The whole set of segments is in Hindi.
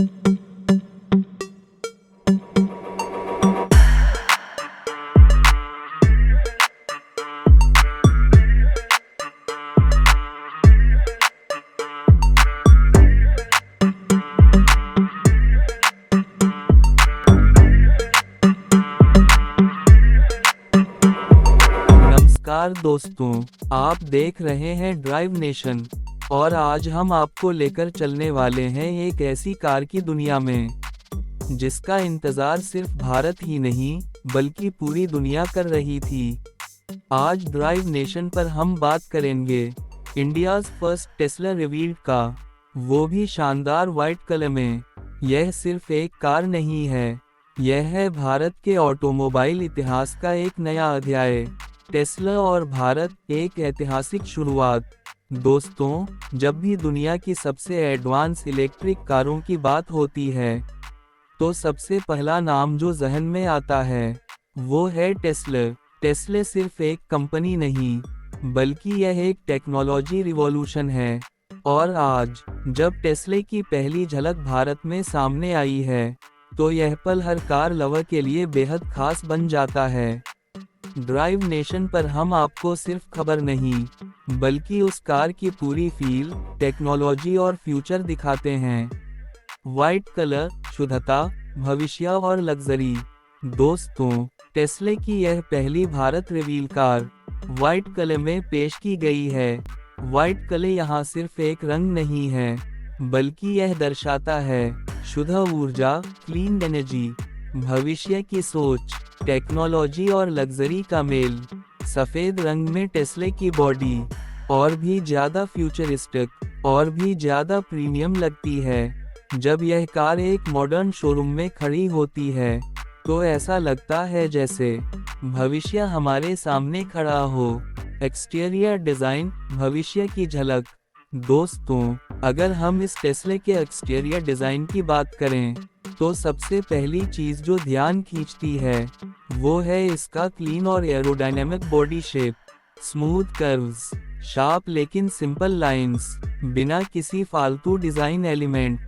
नमस्कार दोस्तों, आप देख रहे हैं ड्राइव नेशन और आज हम आपको लेकर चलने वाले हैं एक ऐसी कार की दुनिया में जिसका इंतजार सिर्फ भारत ही नहीं बल्कि पूरी दुनिया कर रही थी। आज ड्राइव नेशन पर हम बात करेंगे इंडियाज़ फर्स्ट टेस्ला रिवील्ड का, वो भी शानदार व्हाइट कलर में। यह सिर्फ एक कार नहीं है, यह है भारत के ऑटोमोबाइल इतिहास का एक नया अध्याय। टेस्ला और भारत, एक ऐतिहासिक शुरुआत। दोस्तों, जब भी दुनिया की सबसे एडवांस इलेक्ट्रिक कारों की बात होती है तो सबसे पहला नाम जो जहन में आता है वो है टेस्ला। टेस्ला सिर्फ एक कंपनी नहीं बल्कि यह एक टेक्नोलॉजी रिवॉल्यूशन है। और आज जब टेस्ला की पहली झलक भारत में सामने आई है तो यह पल हर कार लवर के लिए बेहद खास बन जाता है। ड्राइव नेशन पर हम आपको सिर्फ खबर नहीं बल्कि उस कार की पूरी फील, टेक्नोलॉजी और फ्यूचर दिखाते हैं। व्हाइट कलर, शुद्धता, भविष्य और लग्जरी। दोस्तों, टेस्ला की यह पहली Bharat reveal car white colour में पेश की गई है। व्हाइट कलर यहाँ सिर्फ एक रंग नहीं है बल्कि यह दर्शाता है शुद्ध ऊर्जा, क्लीन एनर्जी, भविष्य की सोच, टेक्नोलॉजी और लग्जरी का मेल। सफेद रंग में टेस्ला की बॉडी और भी ज्यादा फ्यूचरिस्टिक और भी ज्यादा प्रीमियम लगती है। जब यह कार एक मॉडर्न शोरूम में खड़ी होती है तो ऐसा लगता है जैसे भविष्य हमारे सामने खड़ा हो। एक्सटीरियर डिजाइन, भविष्य की झलक। दोस्तों, अगर हम इस टेस्ला के एक्सटीरियर डिजाइन की बात करें तो सबसे पहली चीज जो ध्यान खींचती है वो है इसका क्लीन और aerodynamic body shape. Smooth curves, sharp लेकिन सिंपल लाइंस, बिना किसी फालतू डिजाइन एलिमेंट।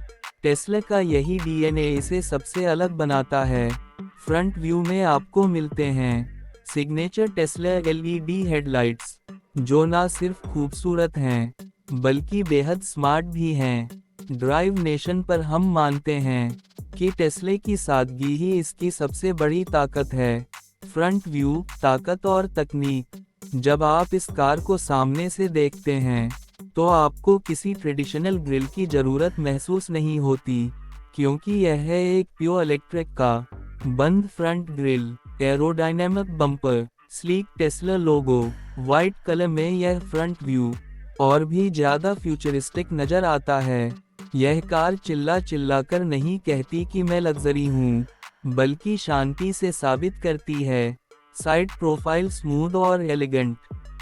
टेस्ला का यही डीएनए इसे सबसे अलग बनाता है। फ्रंट व्यू में आपको मिलते हैं सिग्नेचर टेस्ला एलईडी हेडलाइट्स, जो ना सिर्फ खूबसूरत हैं बल्कि बेहद स्मार्ट भी हैं। ड्राइव नेशन पर हम मानते हैं कि टेस्ला की सादगी ही इसकी सबसे बड़ी ताकत है। फ्रंट व्यू, ताकत और तकनीक। जब आप इस कार को सामने से देखते हैं तो आपको किसी ट्रेडिशनल ग्रिल की जरूरत महसूस नहीं होती क्योंकि यह है एक प्योर इलेक्ट्रिक का बंद front grill, aerodynamic bumper, sleek Tesla logo. White colour में यह फ्रंट व्यू और भी ज्यादा फ्यूचरिस्टिक नजर आता है। यह कार चिल्ला कर नहीं कहती कि मैं लग्जरी हूँ, बल्कि शांति से साबित करती है। साइड प्रोफाइल स्मूथ और एलिगेंट।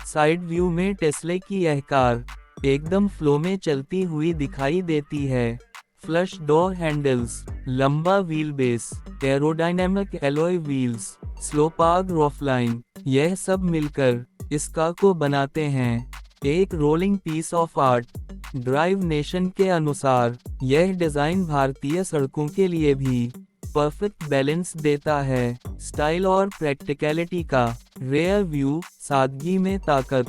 साइड व्यू में टेस्ला की यह कार एकदम फ्लो में चलती हुई दिखाई देती है। फ्लश डोर हैंडल्स, लंबा wheel base, aerodynamic alloy wheels, sloping roofline, यह सब मिलकर इस कार को बनाते हैं एक rolling piece of art. Drive Nation के अनुसार यह डिजाइन भारतीय सड़कों के लिए भी परफेक्ट बैलेंस देता है, स्टाइल और प्रैक्टिकलिटी का। रेयर व्यू, सादगी में ताकत।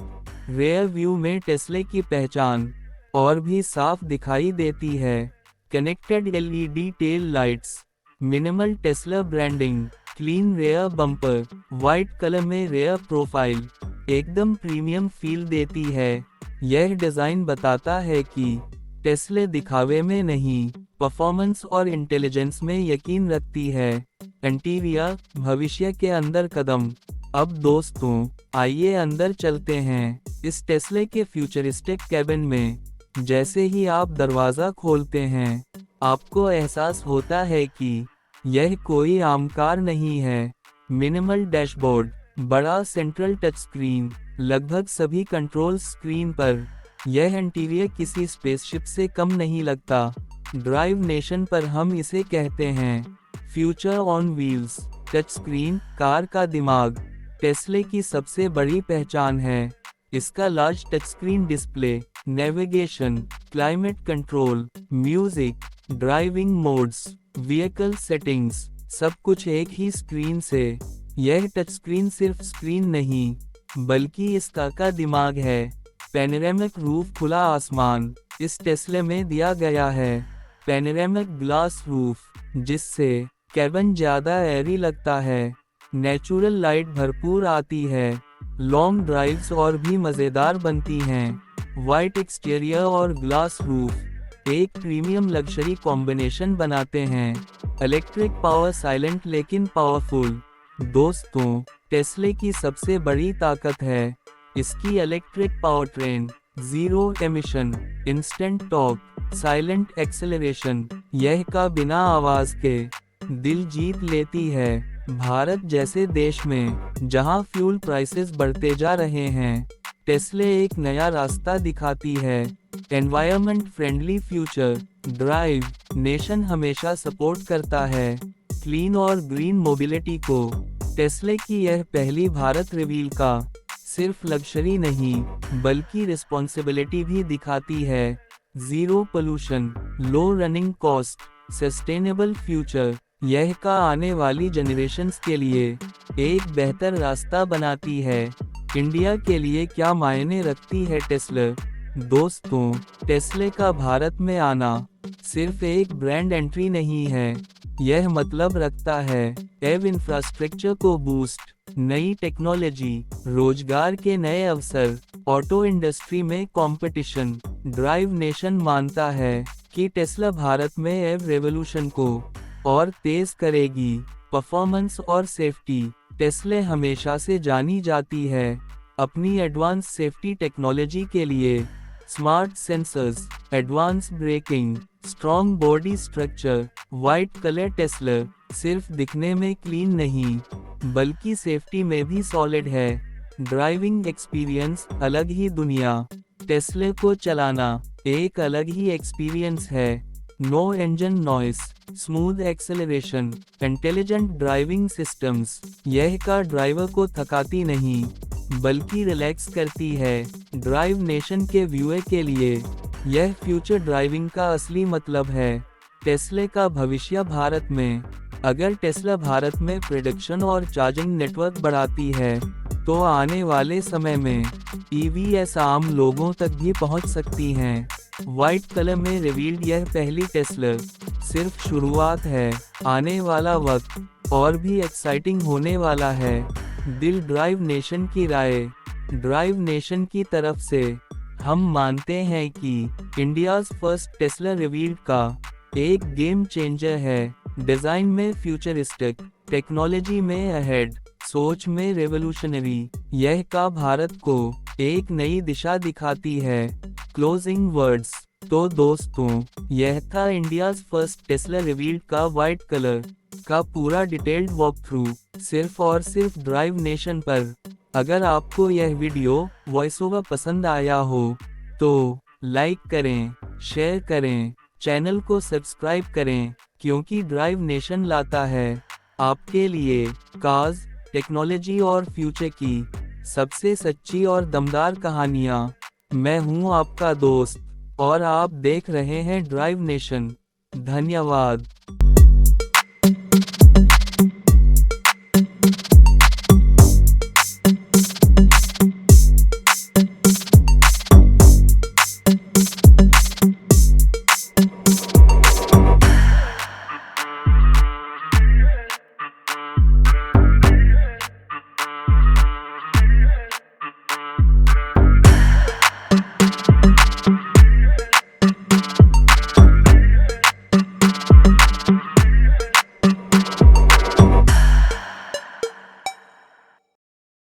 रेयर व्यू में टेस्ला की पहचान और भी साफ दिखाई देती है। Connected LED tail lights, minimal Tesla branding, clean rear bumper. White colour में रेयर प्रोफाइल एकदम प्रीमियम फील देती है। यह डिजाइन बताता है कि टेस्ला दिखावे में नहीं, परफॉर्मेंस और इंटेलिजेंस में यकीन रखती है। इंटीरियर, भविष्य के अंदर कदम। अब दोस्तों, आइए अंदर चलते हैं इस टेस्ला के फ्यूचरिस्टिक कैबिन में। जैसे ही आप दरवाजा खोलते हैं आपको एहसास होता है कि यह कोई आम कार नहीं है। मिनिमल डैशबोर्ड, बड़ा सेंट्रल टच स्क्रीन, लगभग सभी कंट्रोल स्क्रीन पर। यह इंटीरियर किसी स्पेसशिप से कम नहीं लगता। ड्राइव नेशन पर हम इसे कहते हैं future on wheels. Touch screen, car का दिमाग, टेस्ला की सबसे बड़ी पहचान है इसका large touch screen display. Navigation, climate control, music, driving modes, vehicle settings, सब कुछ एक ही स्क्रीन से। यह टच स्क्रीन सिर्फ स्क्रीन नहीं, बल्कि इसका का दिमाग है। पैनोरामिक रूफ, खुला आसमान, इस टेस्ला में दिया गया है। पैनोरामिक ग्लास रूफ, जिससे कैबिन ज्यादा एयरी लगता है। नेचुरल लाइट भरपूर आती है। लॉन्ग ड्राइव्स और भी मजेदार बनती हैं। वाइट एक्सटीरियर और ग्लास रूफ एक प्रीमियम लग्जरी कॉम्बिनेशन बनाते हैं। इलेक्ट्रिक पावर, साइलेंट लेकिन पावरफुल। दोस्तों, टेस्ला की सबसे बड़ी ताकत है इसकी electric power train. Zero emission, instant torque, silent acceleration, यह का बिना आवाज के दिल जीत लेती है। भारत जैसे देश में जहां फ्यूल प्राइसेस बढ़ते जा रहे हैं, टेस्ला एक नया रास्ता दिखाती है। Environment friendly future. Drive nation हमेशा सपोर्ट करता है क्लीन और ग्रीन मोबिलिटी को। टेस्ला की यह पहली भारत रिवील का सिर्फ लग्जरी नहीं, बल्कि रिस्पॉन्सिबिलिटी भी दिखाती है। जीरो पोल्यूशन, लो रनिंग कॉस्ट, सस्टेनेबल फ्यूचर, यह का आने वाली जनरेशन्स के लिए एक बेहतर रास्ता बनाती है। इंडिया के लिए क्या मायने रखती है टेस्ला? दोस्तों, टेस्ला का भारत में आना सिर्फ एक ब्रांड एंट्री नहीं है, यह मतलब रखता है एव इंफ्रास्ट्रक्चर को बूस्ट, नई टेक्नोलॉजी, रोजगार के नए अवसर, ऑटो इंडस्ट्री में कंपटीशन। ड्राइव नेशन मानता है कि टेस्ला भारत में एव रेवोल्यूशन को और तेज करेगी। परफॉर्मेंस और सेफ्टी, टेस्ला हमेशा से जानी जाती है अपनी एडवांस सेफ्टी टेक्नोलॉजी के लिए। Smart sensors, advance braking, strong body structure. White colour Tesla सिर्फ दिखने में क्लीन नहीं, बल्कि सेफ्टी में भी सॉलिड है। ड्राइविंग एक्सपीरियंस, अलग ही दुनिया। टेस्ला को चलाना एक अलग ही एक्सपीरियंस है। No engine noise, smooth acceleration, intelligent driving systems, यह का ड्राइवर को थकाती नहीं, बल्कि रिलैक्स करती है। ड्राइव नेशन के व्यूअर के लिए यह फ्यूचर ड्राइविंग का असली मतलब है। टेस्ला का भविष्य भारत में। अगर टेस्ला भारत में प्रोडक्शन और चार्जिंग नेटवर्क बढ़ाती है, तो आने वाले समय में ईवीएस आम लोगों तक भी पहुंच सकती हैं। व्हाइट कलर में रिवील्ड यह पहली टेस्ला सिर्फ शुरुआत है, आने वाला वक्त और भी एक्साइटिंग होने वाला है। दिल ड्राइव नेशन की राय। ड्राइव नेशन की तरफ से हम मानते हैं कि इंडियाज़ फर्स्ट टेस्ला रिवील्ड का एक गेम चेंजर है। डिजाइन में फ्यूचरिस्टिक, टेक्नोलॉजी में अहेड, सोच में रेवोल्यूशनरी, यह का भारत को एक नई दिशा दिखाती है। Closing words. तो दोस्तों, यह था इंडियाज़ फर्स्ट टेस्ला रिवील्ड का व्हाइट कलर का पूरा डिटेल्ड वॉक थ्रू, सिर्फ और सिर्फ ड्राइव नेशन पर। अगर आपको यह वीडियो वॉइस ओवर पसंद आया हो, तो लाइक करें, शेयर करें, चैनल को सब्सक्राइब करें, क्योंकि ड्राइव नेशन लाता है आपके लिए कार्स, टेक्नोलॉजी और फ्यूचर की सबसे सच्ची और दमदार कहानियाँ। मैं हूँ आपका दोस्त और आप देख रहे हैं ड्राइव नेशन। धन्यवाद।